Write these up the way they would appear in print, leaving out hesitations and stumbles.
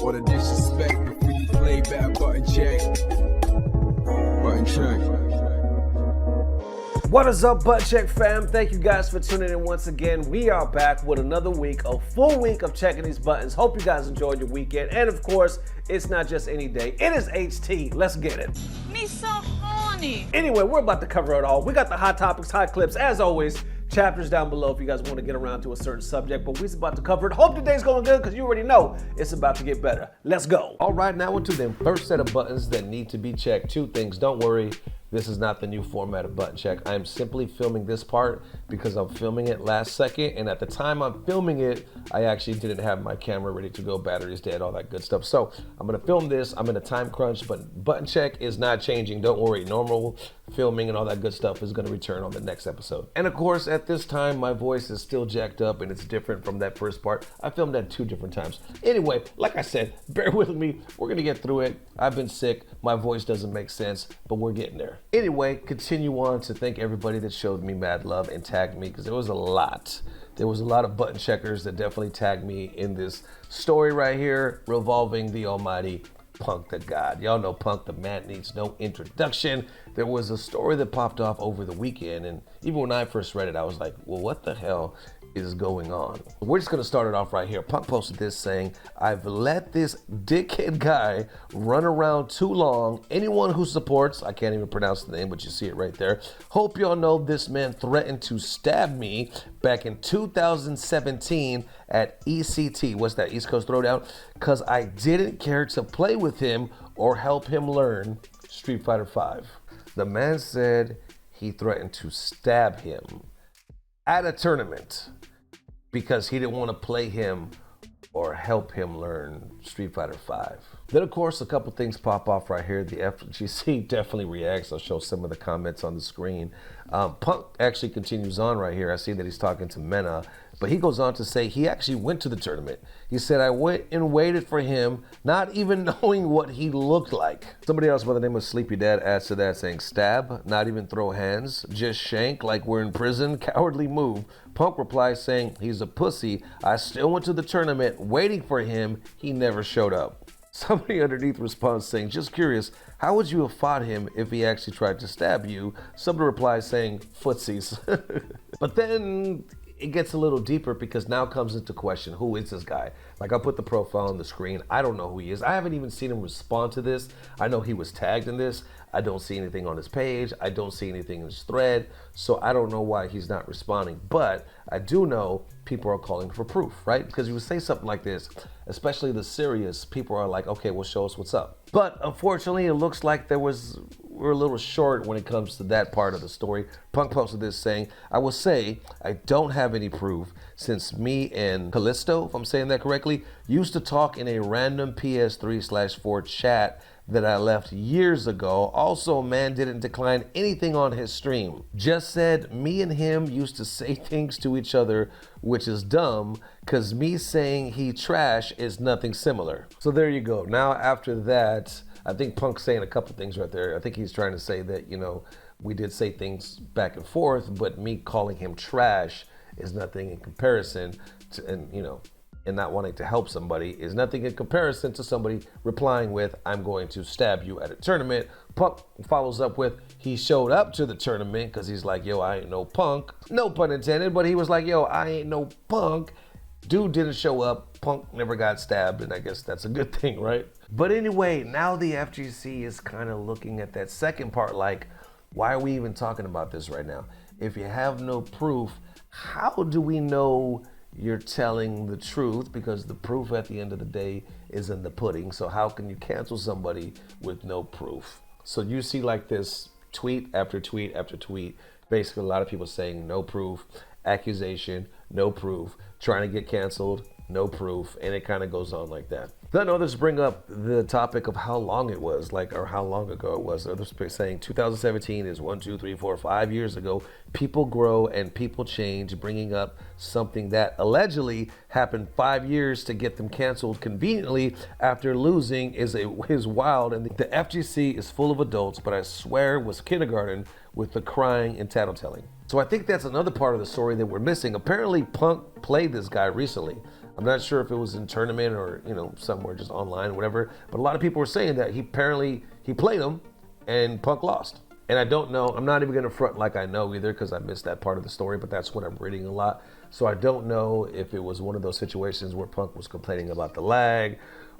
All the disrespect before you play back, button check. Button check. What is up, Butt Check fam? Thank you guys for tuning in once again. We are back with another week, a full week of checking these buttons. Hope you guys enjoyed your weekend. And of course, it's not just any day. It is HT. Let's get it. Me so horny. Anyway, we're about to cover it all. We got the hot topics, hot clips, as always. Chapters down below if you guys want to get around to a certain subject, but we're about to cover it. Hope today's going good because you already know it's about to get better. Let's go. All right, now into them first set of buttons that need to be checked. Two things, don't worry. This is not the new format of button check. I'm simply filming this part because I'm filming it last second, and at the time I'm filming it, I actually didn't have my camera ready to go, batteries dead, all that good stuff. So I'm gonna film this, I'm in a time crunch, but button check is not changing, don't worry. Normal filming and all that good stuff is gonna return on the next episode. And of course, at this time, my voice is still jacked up and it's different from that first part. I filmed that 2 different times. Anyway, like I said, bear with me, we're gonna get through it. I've been sick, my voice doesn't make sense, but we're getting there. Anyway, continue on to thank everybody that showed me mad love and tagged me, because there was a lot. There was a lot of button checkers that definitely tagged me in this story right here revolving the almighty Punkdagod. Y'all know Punk, the man needs no introduction. There was a story that popped off over the weekend, and even when I first read it, I was like, well, what the hell is going on? We're just gonna start it off right here. Punk posted this saying, I've let this dickhead guy run around too long. Anyone who supports, I can't even pronounce the name, but you see it right there. Hope y'all know this man threatened to stab me back in 2017 at ECT. What's that, East Coast Throwdown? Because I didn't care to play with him or help him learn Street Fighter V. The man said he threatened to stab him at a tournament because he didn't want to play him or help him learn Street Fighter V. Then of course, a couple things pop off right here. The FGC definitely reacts. I'll show some of the comments on the screen. Punk actually continues on right here. I see that he's talking to Mena, but he goes on to say he actually went to the tournament. He said, I went and waited for him, not even knowing what he looked like. Somebody else by the name of Sleepy Dad adds to that saying, stab, not even throw hands, just shank like we're in prison, cowardly move. Punk replies saying, he's a pussy. I still went to the tournament waiting for him. He never showed up. Somebody underneath responds saying, just curious, how would you have fought him if he actually tried to stab you? Somebody replies saying, footsies. But then it gets a little deeper because now comes into question, who is this guy? Like, I'll put the profile on the screen. I don't know who he is. I haven't even seen him respond to this. I know he was tagged in this. I don't see anything on his page. I don't see anything in his thread. So I don't know why he's not responding. But I do know people are calling for proof, right? Because you would say something like this, especially the serious, people are like, okay, well, show us what's up. But unfortunately, it looks like we're a little short when it comes to that part of the story. Punk posted this saying, I will say I don't have any proof since me and Callisto, if I'm saying that correctly, used to talk in a random PS3/4 chat that I left years ago. Also, man didn't decline anything on his stream. Just said me and him used to say things to each other, which is dumb, because me saying he trash is nothing similar. So there you go. Now after that, I think Punk's saying a couple things right there. I think he's trying to say that, you know, we did say things back and forth, but me calling him trash is nothing in comparison to, and you know, and not wanting to help somebody is nothing in comparison to somebody replying with, I'm going to stab you at a tournament. Punk follows up with, he showed up to the tournament because he's like, yo, I ain't no punk. No pun intended, but he was like, yo, I ain't no punk. Dude didn't show up. Punk never got stabbed, and I guess that's a good thing, right? But anyway, now the FGC is kind of looking at that second part like, why are we even talking about this right now? If you have no proof, how do we know you're telling the truth? Because the proof at the end of the day is in the pudding. So how can you cancel somebody with no proof? So you see like this tweet after tweet after tweet, basically a lot of people saying no proof, accusation, no proof, trying to get canceled, no proof, and it kind of goes on like that. Then others bring up the topic of how long it was, like, or how long ago it was. Others saying 2017 is 1, 2, 3, 4, 5 years ago. People grow and people change, bringing up something that allegedly happened 5 years to get them canceled conveniently after losing is wild. And the FGC is full of adults, but I swear it was kindergarten with the crying and tattletelling. So I think that's another part of the story that we're missing. Apparently Punk played this guy recently. I'm not sure if it was in tournament or, you know, somewhere just online or whatever, but a lot of people were saying that he played him and Punk lost. And I don't know, I'm not even gonna front like I know either, because I missed that part of the story, but that's what I'm reading a lot. So I don't know if it was one of those situations where Punk was complaining about the lag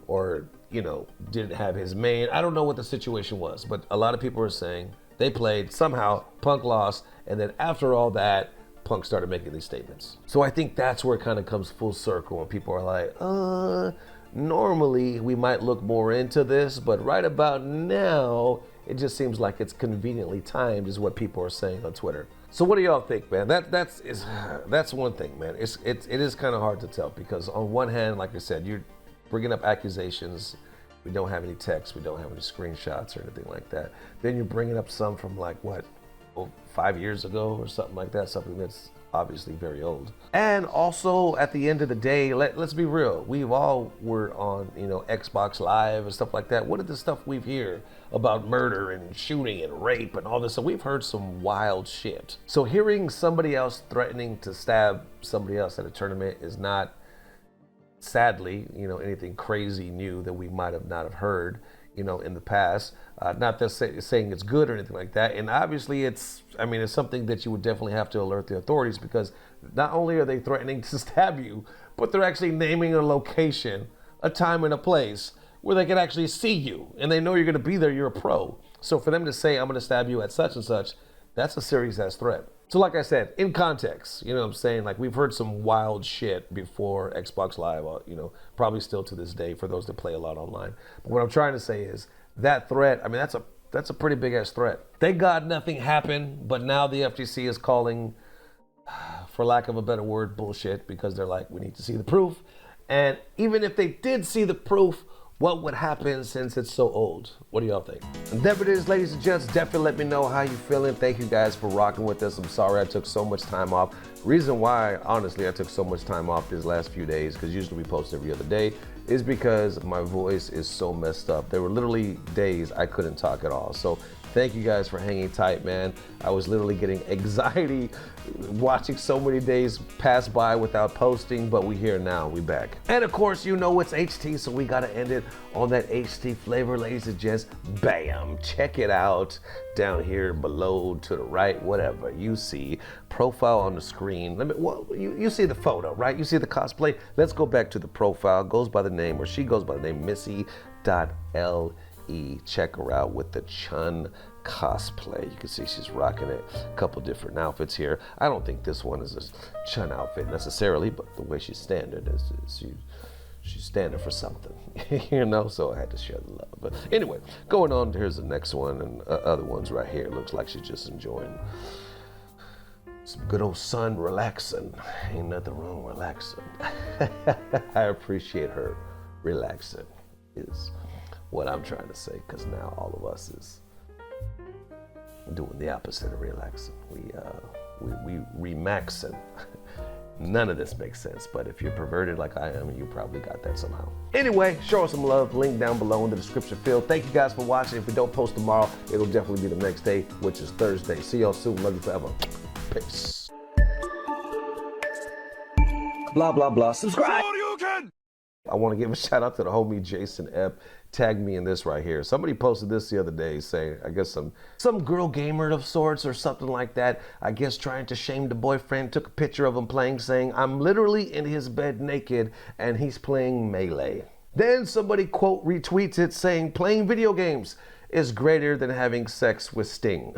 or, you know, didn't have his main. I don't know what the situation was, but a lot of people are saying they played, somehow Punk lost, and then after all that, Punk started making these statements. So I think that's where it kind of comes full circle when people are like, normally we might look more into this, but right about now, it just seems like it's conveniently timed is what people are saying on Twitter. So what do y'all think, man? That's one thing, man. It is kind of hard to tell because on one hand, like I said, you're bringing up accusations. We don't have any text, we don't have any screenshots or anything like that. Then you're bringing up some from like what, 5 years ago or something like that, something that's obviously very old. And also at the end of the day, let's be real, we've all were on, you know, Xbox Live and stuff like that. What is the stuff we've heard about murder and shooting and rape and all this? So we've heard some wild shit. So hearing somebody else threatening to stab somebody else at a tournament is not, sadly, you know, anything crazy new that we might have not have heard, you know, in the past. Not that saying it's good or anything like that. And obviously it's something that you would definitely have to alert the authorities, because not only are they threatening to stab you, but they're actually naming a location, a time and a place where they can actually see you. And they know you're gonna be there, you're a pro. So for them to say, I'm gonna stab you at such and such, that's a serious ass threat. So like I said, in context, you know what I'm saying? Like we've heard some wild shit before Xbox Live, you know, probably still to this day for those that play a lot online. But what I'm trying to say is that threat, I mean, that's a pretty big ass threat. Thank God nothing happened, but now the FGC is calling, for lack of a better word, bullshit, because they're like, we need to see the proof. And even if they did see the proof, what would happen since it's so old? What do y'all think? And there it is, ladies and gents. Definitely let me know how you feeling. Thank you guys for rocking with us. I'm sorry I took so much time off. Reason why, honestly, I took so much time off these last few days, because usually we post every other day, is because my voice is so messed up. There were literally days I couldn't talk at all. So thank you guys for hanging tight, man. I was literally getting anxiety watching so many days pass by without posting, but we here now, we back. And of course, you know it's HT, so we gotta end it on that HT flavor, ladies and gents. Bam, check it out down here below, to the right, whatever you see. Profile on the screen. You see the photo, right? You see the cosplay. Let's go back to the profile. Goes by the name, or she goes by the name, Missy.le. Check her out with the Chun cosplay. You can see she's rocking it. A couple different outfits here. I don't think this one is a Chun outfit necessarily, but the way she's standing is she's standing for something, you know, so I had to share the love. But anyway, going on, here's the next one, and other ones right here. Looks like she's just enjoying some good old sun, relaxing. Ain't nothing wrong with relaxing. I appreciate her relaxing is what I'm trying to say, because now all of us is doing the opposite of relaxing. We remaxing. None of this makes sense, but if you're perverted like I am, you probably got that somehow. Anyway, show us some love. Link down below in the description field. Thank you guys for watching. If we don't post tomorrow, it'll definitely be the next day, which is Thursday. See y'all soon. Love you forever. Peace. Blah, blah, blah. Subscribe. I want to give a shout out to the homie Jason Epp. Tagged me in this right here. Somebody posted this the other day saying, I guess some girl gamer of sorts or something like that, I guess trying to shame the boyfriend, took a picture of him playing, saying, I'm literally in his bed naked and he's playing Melee. Then somebody quote retweets it saying, playing video games is greater than having sex with Sting.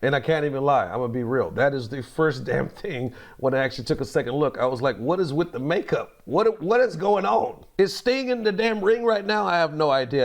And I can't even lie, I'm gonna be real. That is the first damn thing when I actually took a second look. I was like, what is with the makeup? What is going on? Is Sting in the damn ring right now? I have no idea.